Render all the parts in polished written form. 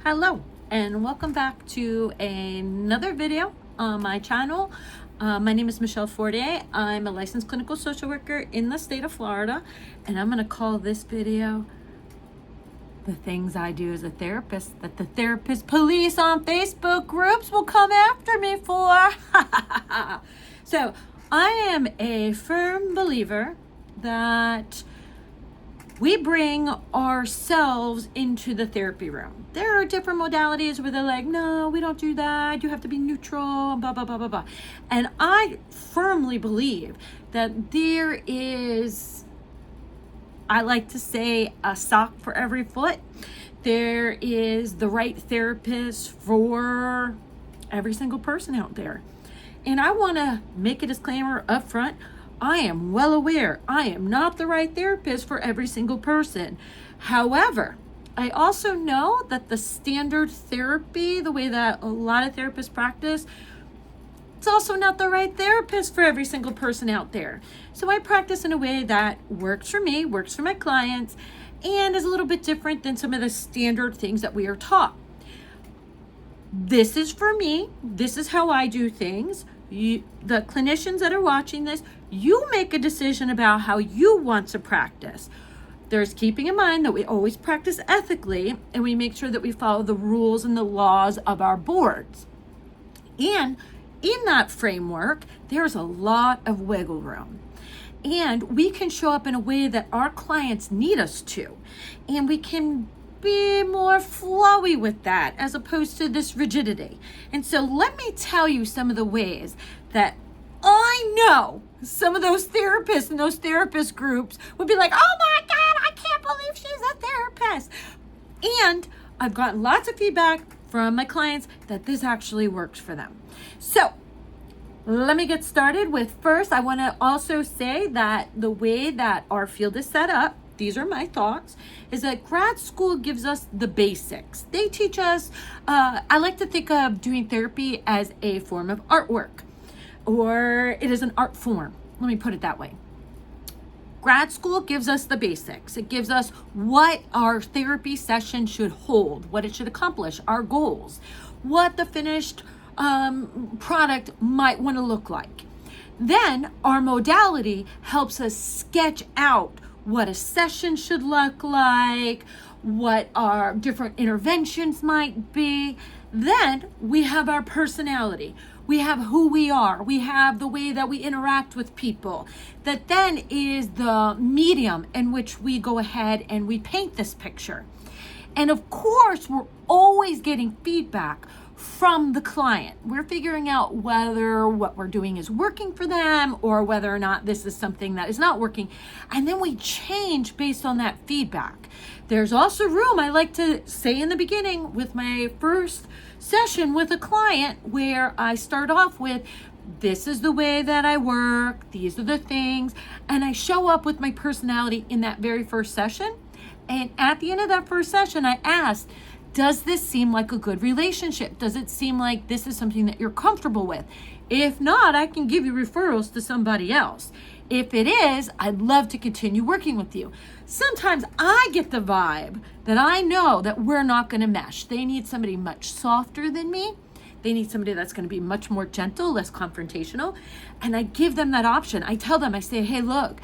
Hello and welcome back to another video on my channel. My name is Michelle Fortier. I'm a licensed clinical social worker in the state of Florida, and I'm going to call this video the things I do as a therapist that the therapist police on Facebook groups will come after me for. So I am a firm believer that we bring ourselves into the therapy room. There are different modalities where they're like, no, we don't do that. You have to be neutral, blah, blah, blah, blah, blah. And I firmly believe that there is, I like to say, a sock for every foot. There is the right therapist for every single person out there. And I want to make a disclaimer up front. I am well aware I am not the right therapist for every single person. However, I also know that the standard therapy, the way that a lot of therapists practice, it's also not the right therapist for every single person out there. So I practice in a way that works for me, works for my clients, and is a little bit different than some of the standard things that we are taught. This is for me. This is how I do things. The clinicians that are watching this, you make a decision about how you want to practice. There's keeping in mind that we always practice ethically, and we make sure that we follow the rules and the laws of our boards. And in that framework, there's a lot of wiggle room. And we can show up in a way that our clients need us to. And we can be more flowy with that as opposed to this rigidity. And so let me tell you some of the ways that I know some of those therapists and those therapist groups would be like, oh my God, I can't believe she's a therapist. And I've gotten lots of feedback from my clients that this actually works for them. So let me get started with first, I want to also say that the way that our field is set up, these are my thoughts, is that grad school gives us the basics. They teach us, I like to think of doing therapy as a form of artwork, or it is an art form. Let me put it that way. Grad school gives us the basics. It gives us what our therapy session should hold, what it should accomplish, our goals, what the finished product might want to look like. Then our modality helps us sketch out what a session should look like, what our different interventions might be. Then we have our personality. We have who we are. We have the way that we interact with people. That then is the medium in which we go ahead and we paint this picture. And of course, we're always getting feedback from the client. We're figuring out whether what we're doing is working for them or whether or not this is something that is not working. And then we change based on that feedback. There's also room, I like to say in the beginning with my first session with a client, where I start off with, this is the way that I work, these are the things, and I show up with my personality in that very first session. And at the end of that first session, I asked, does this seem like a good relationship? Does it seem like this is something that you're comfortable with? If not, I can give you referrals to somebody else. If it is, I'd love to continue working with you. Sometimes I get the vibe that I know that we're not going to mesh. They need somebody much softer than me. They need somebody that's going to be much more gentle, less confrontational. And I give them that option. I tell them, I say, hey, look,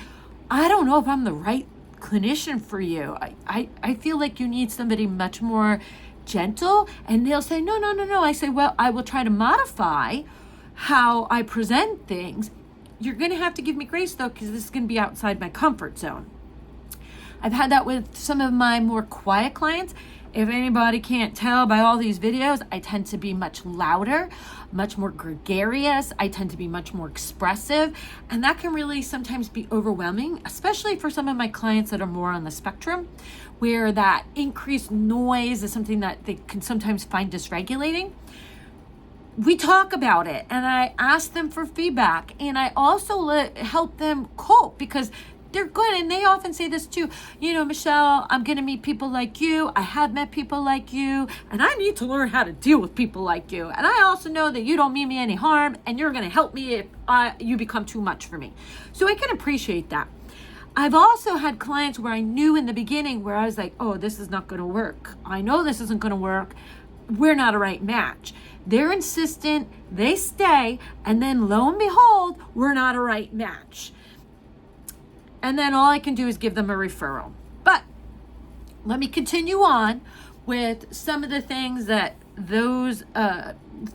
I don't know if I'm the right clinician for you. I feel like you need somebody much more gentle. And they'll say, no. I say, well, I will try to modify how I present things. You're going to have to give me grace though, because this is going to be outside my comfort zone. I've had that with some of my more quiet clients. If anybody can't tell by all these videos, I tend to be much louder, much more gregarious. I tend to be much more expressive. And that can really sometimes be overwhelming, especially for some of my clients that are more on the spectrum, where that increased noise is something that they can sometimes find dysregulating. We talk about it and I ask them for feedback, and I also help them cope, because they're good. And they often say this too, Michelle, I'm going to meet people like you. I have met people like you, and I need to learn how to deal with people like you. And I also know that you don't mean me any harm, and you're going to help me if you become too much for me. So I can appreciate that. I've also had clients where I knew in the beginning where I was like, oh, this is not going to work. I know this isn't going to work. We're not a right match. They're insistent, they stay, and then lo and behold, we're not a right match. And then all I can do is give them a referral. But let me continue on with some of the things that those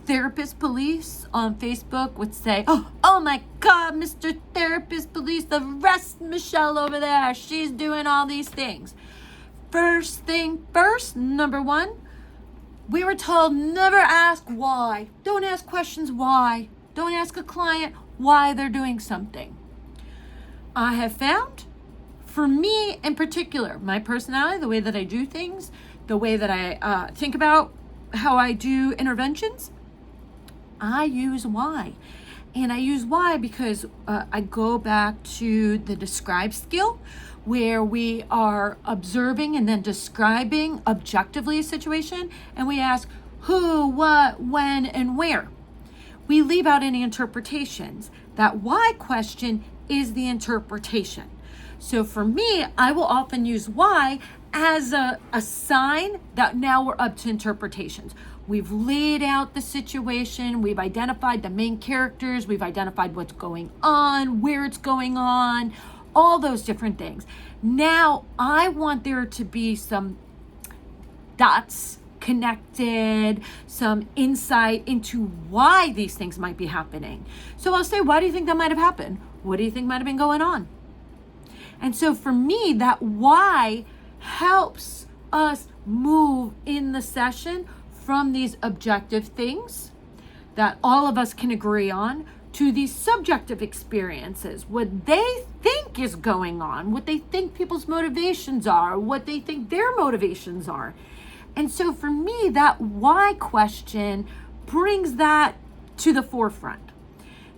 therapist police on Facebook would say. Oh my God, Mr. Therapist Police, arrest Michelle over there. She's doing all these things. First thing first, number one, we were told never ask why. Don't ask questions why. Don't ask a client why they're doing something. I have found, for me in particular, my personality, the way that I do things, the way that I think about how I do interventions, I use why. And I use why because I go back to the describe skill, where we are observing and then describing objectively a situation, and we ask who, what, when, and where. We leave out any interpretations. That why question is the interpretation. So for me, I will often use why as a sign that now we're up to interpretations. We've laid out the situation, we've identified the main characters, we've identified what's going on, where it's going on, all those different things. Now I want there to be some dots connected, some insight into why these things might be happening. So I'll say, why do you think that might have happened? What do you think might have been going on? And so for me, that why helps us move in the session from these objective things that all of us can agree on to these subjective experiences, what they think is going on, what they think people's motivations are, what they think their motivations are. And so for me, that why question brings that to the forefront.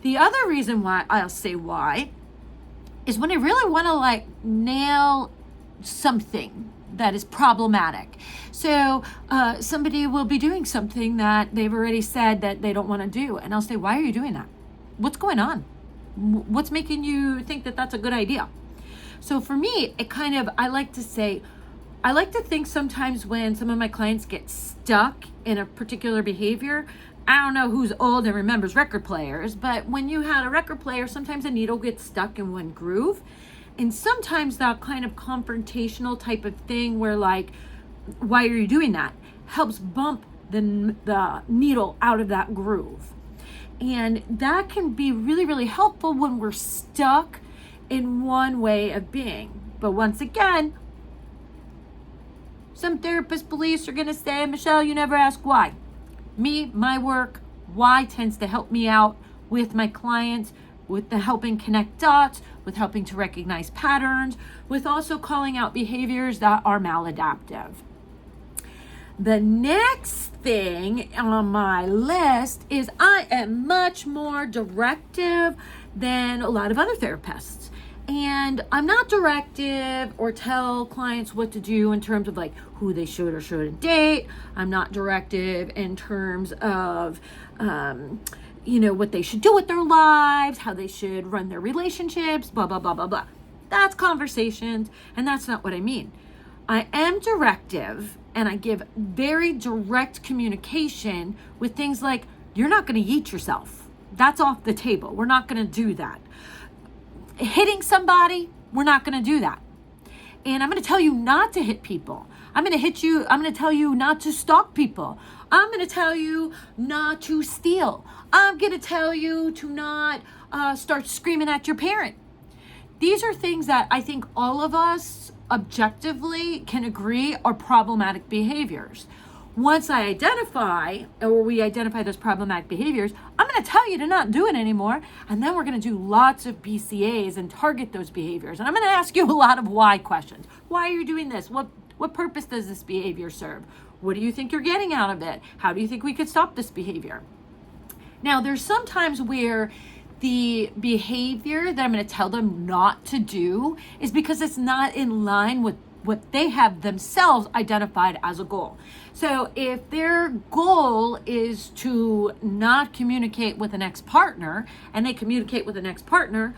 The other reason why I'll say why is when I really want to nail something that is problematic. So somebody will be doing something that they've already said that they don't want to do. And I'll say, why are you doing that? What's going on? What's making you think that that's a good idea? So for me, I like to think sometimes when some of my clients get stuck in a particular behavior, I don't know who's old and remembers record players, but when you had a record player, sometimes a needle gets stuck in one groove. And sometimes that kind of confrontational type of thing where why are you doing that? Helps bump the needle out of that groove. And that can be really, really helpful when we're stuck in one way of being. But once again, some therapist police are going to say, Michelle, you never ask why. Me, my work, why tends to help me out with my clients, with the helping connect dots, with helping to recognize patterns, with also calling out behaviors that are maladaptive. The next thing on my list is I am much more directive than a lot of other therapists. And I'm not directive or tell clients what to do in terms of who they should or shouldn't date. I'm not directive in terms of, what they should do with their lives, how they should run their relationships, blah, blah, blah, blah, blah. That's conversations, and that's not what I mean. I am directive, and I give very direct communication with things like, you're not going to yeet yourself. That's off the table. We're not going to do that. Hitting somebody, we're not going to do that. And I'm going to tell you not to hit people. I'm going to tell you not to stalk people. I'm going to tell you not to steal. I'm going to tell you to not start screaming at your parent. These are things that I think all of us objectively can agree are problematic behaviors. Once we identify those problematic behaviors, I'm going to tell you to not do it anymore. And then we're going to do lots of BCAs and target those behaviors. And I'm going to ask you a lot of why questions. Why are you doing this? What purpose does this behavior serve? What do you think you're getting out of it? How do you think we could stop this behavior? Now, there's some times where the behavior that I'm going to tell them not to do is because it's not in line with what they have themselves identified as a goal. So if their goal is to not communicate with an ex-partner and they communicate with an ex-partner,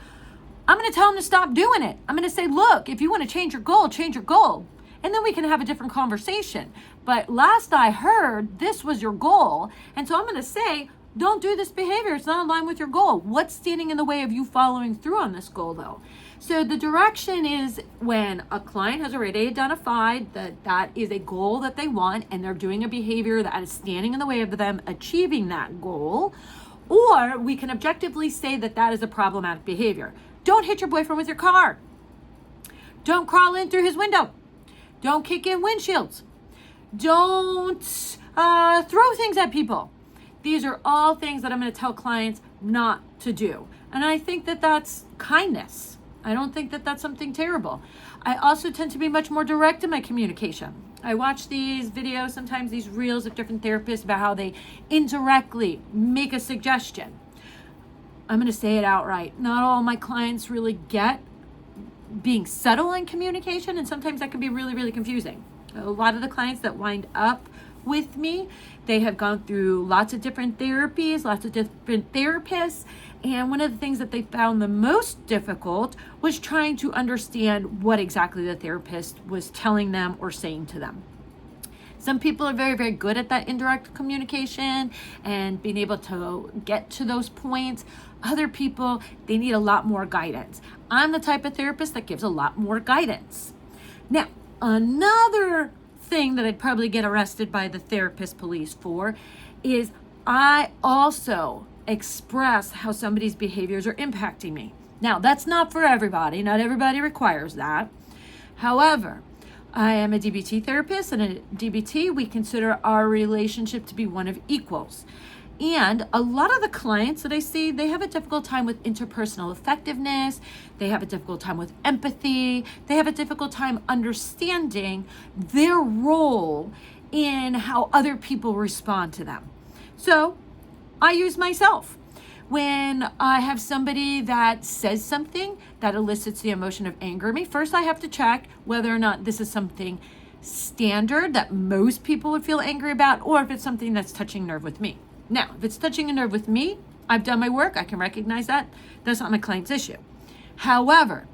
I'm going to tell them to stop doing it. I'm going to say, look, if you want to change your goal, change your goal. And then we can have a different conversation. But last I heard, this was your goal. And so I'm going to say, don't do this behavior. It's not in line with your goal. What's standing in the way of you following through on this goal, though? So the direction is when a client has already identified that that is a goal that they want and they're doing a behavior that is standing in the way of them achieving that goal, or we can objectively say that that is a problematic behavior. Don't hit your boyfriend with your car. Don't crawl in through his window. Don't kick in windshields. Don't throw things at people. These are all things that I'm going to tell clients not to do. And I think that that's kindness. I don't think that that's something terrible. I also tend to be much more direct in my communication. I watch these videos, sometimes these reels of different therapists about how they indirectly make a suggestion. I'm going to say it outright. Not all my clients really get being subtle in communication, and sometimes that can be really, really confusing. A lot of the clients that wind up with me, they have gone through lots of different therapies, lots of different therapists, and one of the things that they found the most difficult was trying to understand what exactly the therapist was telling them or saying to them. Some people are very, very good at that indirect communication and being able to get to those points. Other people, they need a lot more guidance. I'm the type of therapist that gives a lot more guidance. Now, another thing that I'd probably get arrested by the therapist police for is I also express how somebody's behaviors are impacting me. Now, that's not for everybody. Not everybody requires that. However, I am a DBT therapist, and at DBT, we consider our relationship to be one of equals. And a lot of the clients that I see, they have a difficult time with interpersonal effectiveness. They have a difficult time with empathy. They have a difficult time understanding their role in how other people respond to them. So I use myself. When I have somebody that says something that elicits the emotion of anger in me, first I have to check whether or not this is something standard that most people would feel angry about, or if it's something that's touching a nerve with me. Now, if it's touching a nerve with me, I've done my work. I can recognize that. That's not my client's issue. However,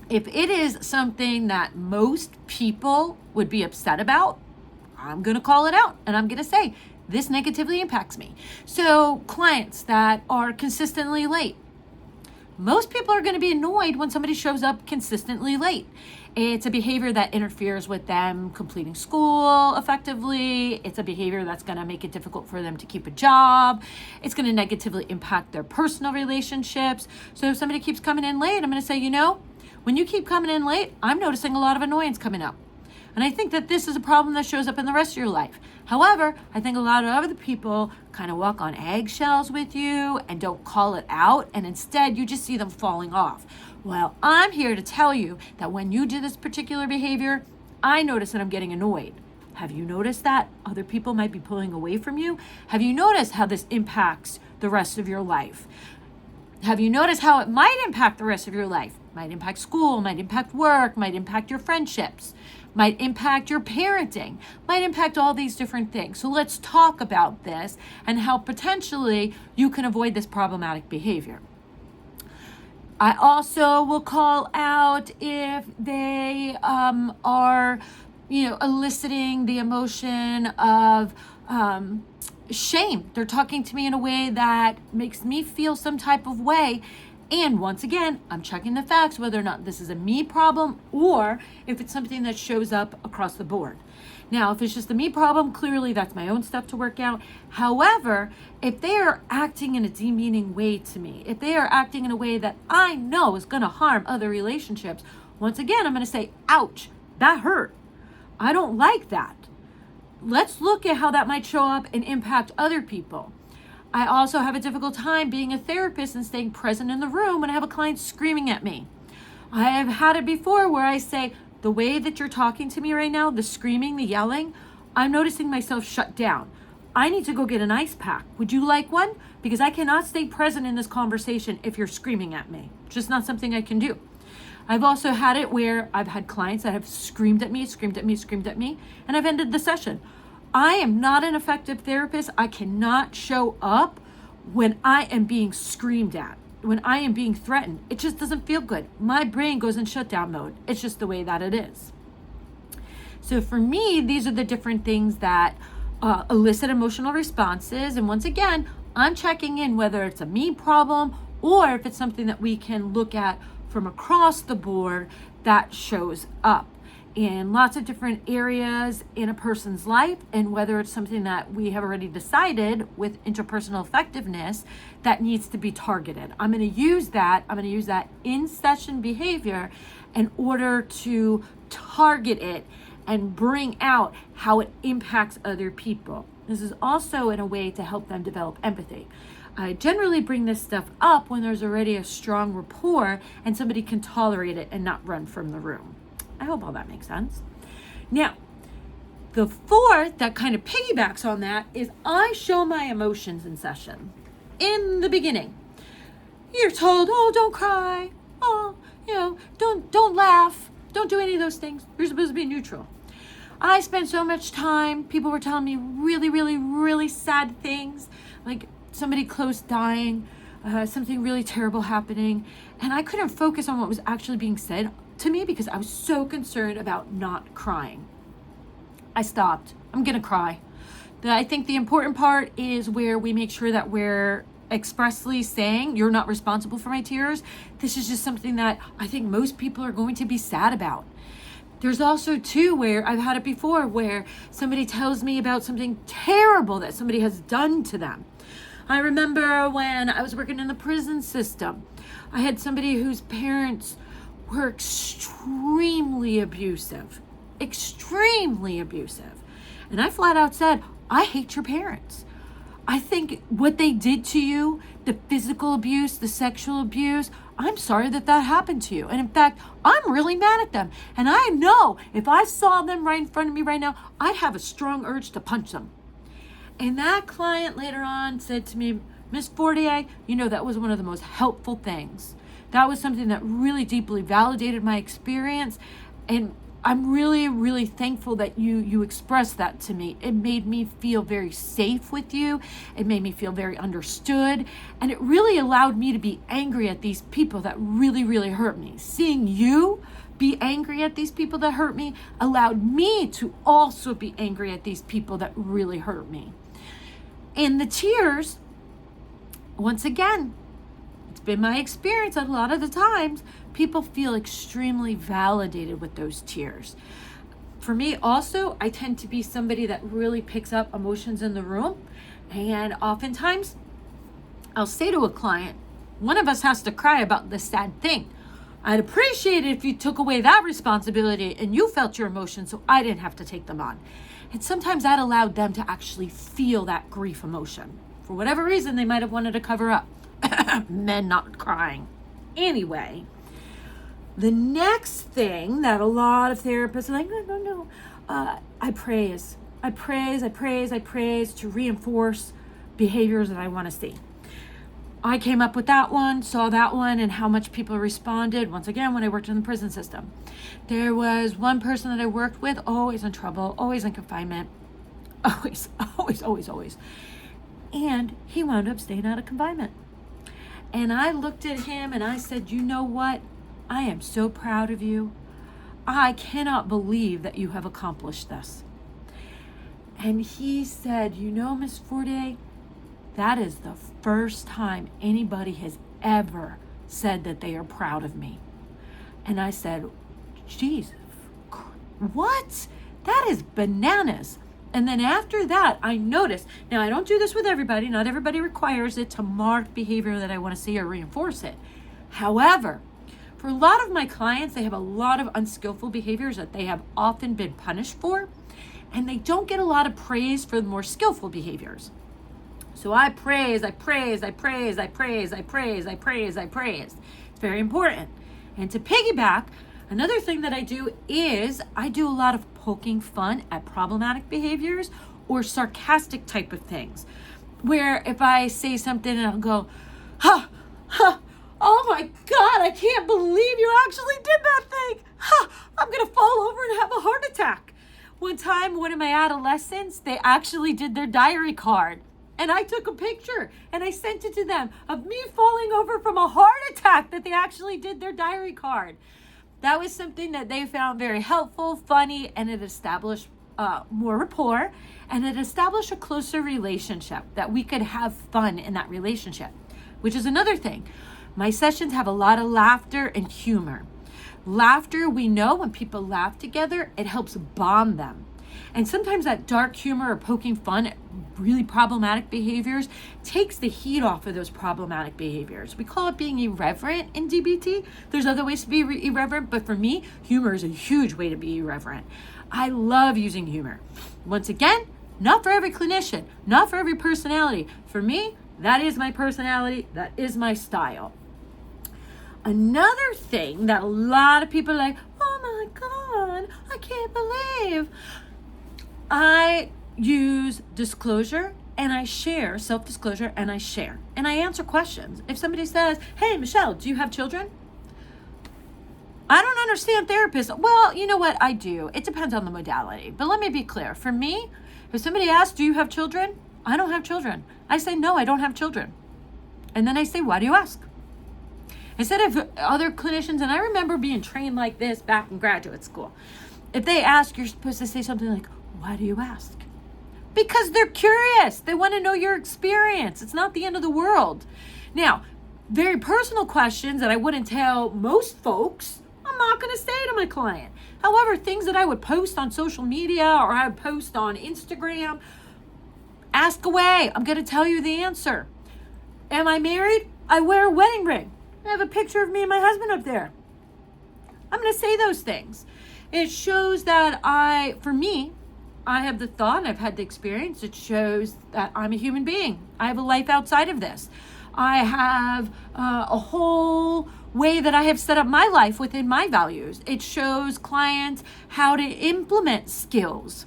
if it is something that most people would be upset about, I'm going to call it out and I'm going to say, this negatively impacts me. So clients that are consistently late. Most people are going to be annoyed when somebody shows up consistently late. It's a behavior that interferes with them completing school effectively. It's a behavior that's going to make it difficult for them to keep a job. It's going to negatively impact their personal relationships. So if somebody keeps coming in late, I'm going to say, when you keep coming in late, I'm noticing a lot of annoyance coming up. And I think that this is a problem that shows up in the rest of your life. However, I think a lot of other people kind of walk on eggshells with you and don't call it out. And instead, you just see them falling off. Well, I'm here to tell you that when you do this particular behavior, I notice that I'm getting annoyed. Have you noticed that other people might be pulling away from you? Have you noticed how this impacts the rest of your life? Have you noticed how it might impact the rest of your life? Might impact school, might impact work, might impact your friendships, might impact your parenting, might impact all these different things. So let's talk about this and how potentially you can avoid this problematic behavior. I also will call out if they are, eliciting the emotion of shame. They're talking to me in a way that makes me feel some type of way. And once again, I'm checking the facts, whether or not this is a me problem or if it's something that shows up across the board. Now, if it's just a me problem, clearly that's my own stuff to work out. However, if they are acting in a demeaning way to me, if they are acting in a way that I know is going to harm other relationships, once again, I'm going to say, ouch, that hurt. I don't like that. Let's look at how that might show up and impact other people. I also have a difficult time being a therapist and staying present in the room when I have a client screaming at me. I have had it before where I say, the way that you're talking to me right now, the screaming, the yelling, I'm noticing myself shut down. I need to go get an ice pack. Would you like one? Because I cannot stay present in this conversation if you're screaming at me. It's just not something I can do. I've also had it where I've had clients that have screamed at me, and I've ended the session. I am not an effective therapist. I cannot show up when I am being screamed at. when I am being threatened, it just doesn't feel good. My brain goes in shutdown mode. It's just the way that it is. So for me, these are the different things that elicit emotional responses. And once again, I'm checking in whether it's a me problem or if it's something that we can look at from across the board that shows up in lots of different areas in a person's life, and whether it's something that we have already decided with interpersonal effectiveness that needs to be targeted. I'm going to use that in session behavior in order to target it and bring out how it impacts other people. This is also in a way to help them develop empathy. I generally bring this stuff up when there's already a strong rapport and somebody can tolerate it and not run from the room. I hope all that makes sense. Now, the fourth that kind of piggybacks on that is I show my emotions in session. In the beginning, you're told, oh, don't cry. Oh, don't laugh. Don't do any of those things. You're supposed to be neutral. I spent so much time, people were telling me really, really, really sad things, like somebody close dying, something really terrible happening, and I couldn't focus on what was actually being said to me because I was so concerned about not crying. I stopped. I'm gonna cry. I think the important part is where we make sure that we're expressly saying, you're not responsible for my tears. This is just something that I think most people are going to be sad about. There's also too where I've had it before where somebody tells me about something terrible that somebody has done to them. I remember when I was working in the prison system, I had somebody whose parents were extremely abusive. And I flat out said, I hate your parents. I think what they did to you, the physical abuse, the sexual abuse, I'm sorry that happened to you. And in fact, I'm really mad at them. And I know if I saw them right in front of me right now, I'd have a strong urge to punch them. And that client later on said to me, Miss Fortier, that was one of the most helpful things. That was something that really deeply validated my experience. And I'm really, really thankful that you expressed that to me. It made me feel very safe with you. It made me feel very understood. And it really allowed me to be angry at these people that really, really hurt me. Seeing you be angry at these people that hurt me allowed me to also be angry at these people that really hurt me. And the tears, once again, it's been my experience that a lot of the times people feel extremely validated with those tears. For me also, I tend to be somebody that really picks up emotions in the room. And oftentimes I'll say to a client, one of us has to cry about this sad thing. I'd appreciate it if you took away that responsibility and you felt your emotions so I didn't have to take them on. And sometimes that allowed them to actually feel that grief emotion. For whatever reason, they might have wanted to cover up. Men not crying. Anyway, the next thing that a lot of therapists are like, no. I praise to reinforce behaviors that I want to see. I came up with that one, saw that one, and how much people responded. Once again, when I worked in the prison system, there was one person that I worked with, always in trouble, always in confinement, always. And he wound up staying out of confinement. And I looked at him and I said, you know what? I am so proud of you. I cannot believe that you have accomplished this. And he said, Miss Fortier, that is the first time anybody has ever said that they are proud of me. And I said, geez, what? That is bananas. And then after that, I noticed, now I don't do this with everybody. Not everybody requires it to mark behavior that I want to see or reinforce it. However, for a lot of my clients, they have a lot of unskillful behaviors that they have often been punished for, and they don't get a lot of praise for the more skillful behaviors. So I praise. It's very important. And to piggyback, another thing that I do is I do a lot of poking fun at problematic behaviors or sarcastic type of things, where if I say something and I'll go, oh my God, I can't believe you actually did that thing. I'm going to fall over and have a heart attack. One time, one of my adolescents, they actually did their diary card. And I took a picture and I sent it to them of me falling over from a heart attack that they actually did their diary card. That was something that they found very helpful, funny, and it established more rapport, and it established a closer relationship, that we could have fun in that relationship, which is another thing. My sessions have a lot of laughter and humor. Laughter, we know when people laugh together, it helps bond them. And sometimes that dark humor or poking fun at really problematic behaviors takes the heat off of those problematic behaviors. We call it being irreverent in DBT. There's other ways to be irreverent, but for me, humor is a huge way to be irreverent. I love using humor. Once again, not for every clinician, not for every personality. For me, that is my personality, that is my style. Another thing that a lot of people are like, oh my God, I can't believe. I use disclosure and I share, self-disclosure, and I share. And I answer questions. If somebody says, hey, Michelle, do you have children? I don't understand therapists. Well, you know what? I do. It depends on the modality. But let me be clear. For me, if somebody asks, do you have children? I don't have children. I say, no, I don't have children. And then I say, why do you ask? Instead of other clinicians, and I remember being trained like this back in graduate school. If they ask, you're supposed to say something like, why do you ask? Because they're curious. They want to know your experience. It's not the end of the world. Now, very personal questions that I wouldn't tell most folks, I'm not going to say to my client. However, things that I would post on social media or I would post on Instagram, ask away. I'm going to tell you the answer. Am I married? I wear a wedding ring. I have a picture of me and my husband up there. I'm going to say those things. It shows that for me, I have the thought, I've had the experience. It shows that I'm a human being. I have a life outside of this. I have a whole way that I have set up my life within my values. It shows clients how to implement skills.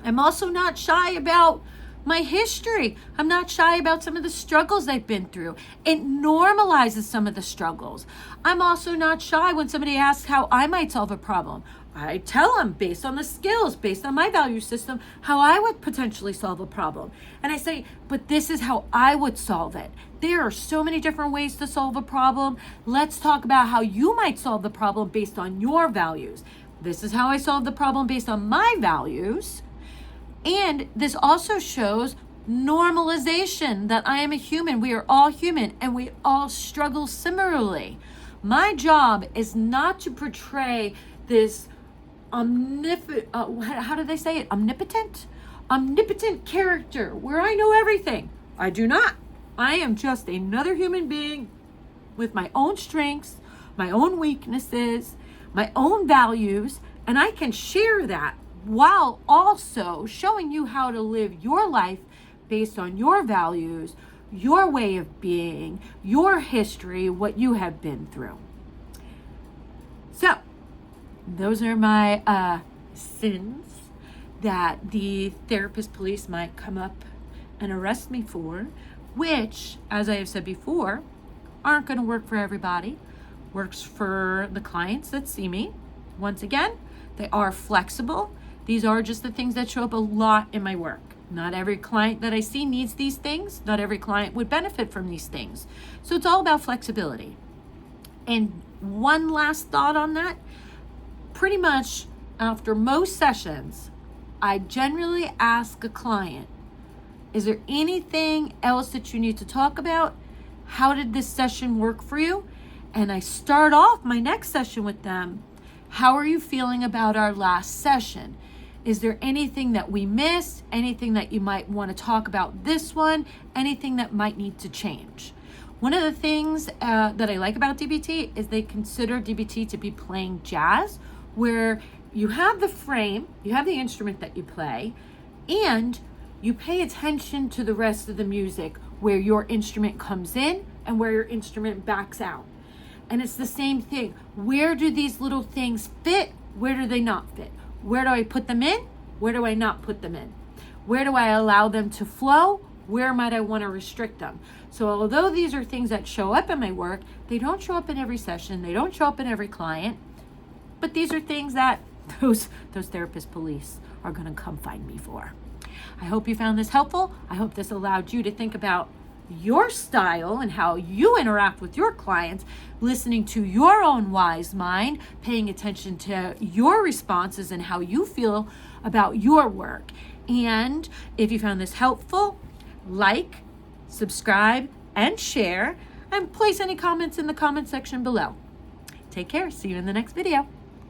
I'm also not shy about my history. I'm not shy about some of the struggles I've been through. It normalizes some of the struggles. I'm also not shy when somebody asks how I might solve a problem. I tell them based on the skills, based on my value system, how I would potentially solve a problem. And I say, but this is how I would solve it. There are so many different ways to solve a problem. Let's talk about how you might solve the problem based on your values. This is how I solve the problem based on my values. And this also shows normalization, that I am a human. We are all human and we all struggle similarly. My job is not to portray this omnipotent character where I know everything. I do not. I am just another human being with my own strengths, my own weaknesses, my own values, and I can share that while also showing you how to live your life based on your values, your way of being, your history, what you have been through. So, those are my sins that the therapist police might come up and arrest me for, which, as I have said before, aren't going to work for everybody. Works for the clients that see me. Once again, they are flexible. These are just the things that show up a lot in my work. Not every client that I see needs these things. Not every client would benefit from these things. So it's all about flexibility. And one last thought on that. Pretty much after most sessions, I generally ask a client, is there anything else that you need to talk about? How did this session work for you? And I start off my next session with them. How are you feeling about our last session? Is there anything that we missed? Anything that you might want to talk about this one? Anything that might need to change? One of the things that I like about DBT is they consider DBT to be playing jazz, where you have the frame, you have the instrument that you play, and you pay attention to the rest of the music, where your instrument comes in and where your instrument backs out. And it's the same thing. Where do these little things fit? Where do they not fit? Where do I put them in? Where do I not put them in? Where do I allow them to flow? Where might I want to restrict them? So although these are things that show up in my work, they don't show up in every session. They don't show up in every client. But these are things that those therapist police are going to come find me for. I hope you found this helpful. I hope this allowed you to think about your style and how you interact with your clients, listening to your own wise mind, paying attention to your responses and how you feel about your work. And if you found this helpful, like, subscribe, and share, and place any comments in the comment section below. Take care. See you in the next video.